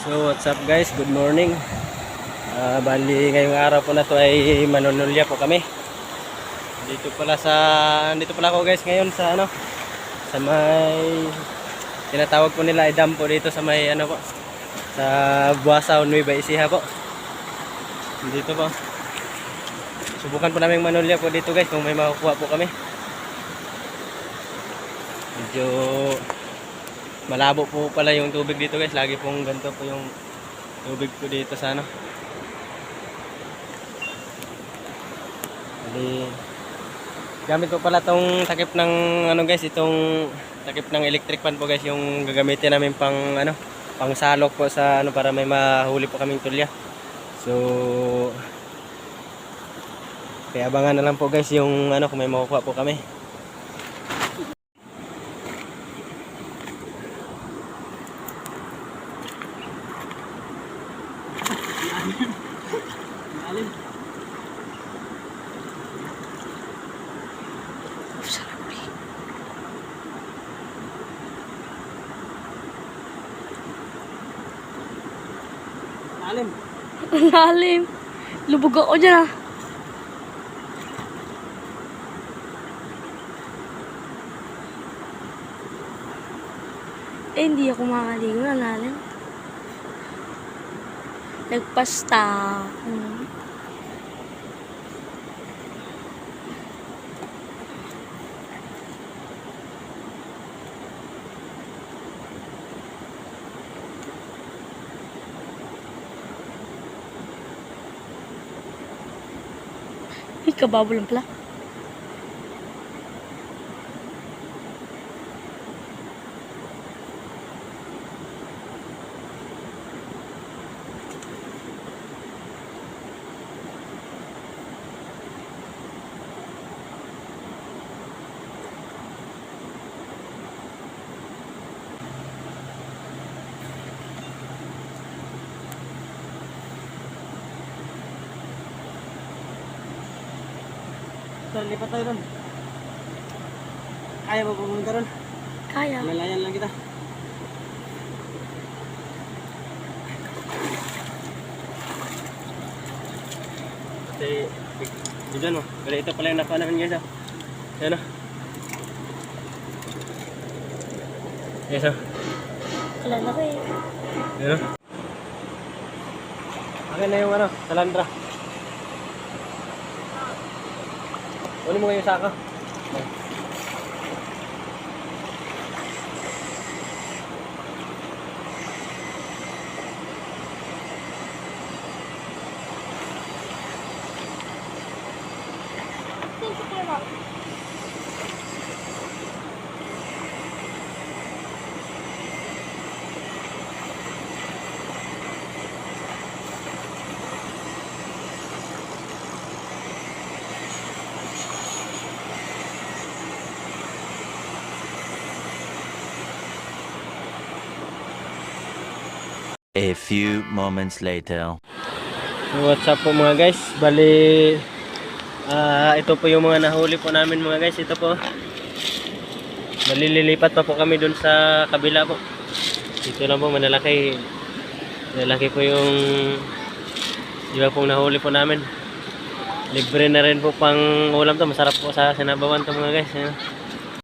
So what's up guys, good morning. Bali ngayong araw po na to ay manunulya po kami. Dito pala ako guys ngayon sa sa may tinatawag po nila ay dam po dito sa may po, sa Buasa, Nueva Ecija po. Dito po. Subukan po namin manulya po dito guys kung may makukuha po kami. Medyo malabo po pala yung tubig dito guys. Lagi pong ganito po yung tubig po dito sa Bali, gamit po pala tong takip ng guys, itong takip ng electric fan po guys, yung gagamitin namin pang pang salok po sa para may mahuli po kaming tulya. So kaya abangan na lang po guys yung kung may makukuha po kami. Lalim. Lalim. Lubog ako dyan ah. Hindi ako makaligo na lalim. Nagpasta. Ay, kababo lang pala. Tara, lipat tayo doon. Kaya ba pumunta doon? Kaya. Lalayan lang kita. Kasi, dito no. Kaya ito pala yung nakuha namin guys. Yan o. Yes o. Kalala ko eh. Yan o. Akin na yung salandra. Kunin mo kayo yung saka. A few moments later. So what's up po mga guys. Bali ito po yung mga nahuli po namin mga guys. Ito po. Malilipat pa po kami dun sa kabila po. Ito lang po manalaki. Malaki po yung iba pong nahuli po namin. Libre na rin po pang ulam to. Masarap po sa sinabawan to mga guys.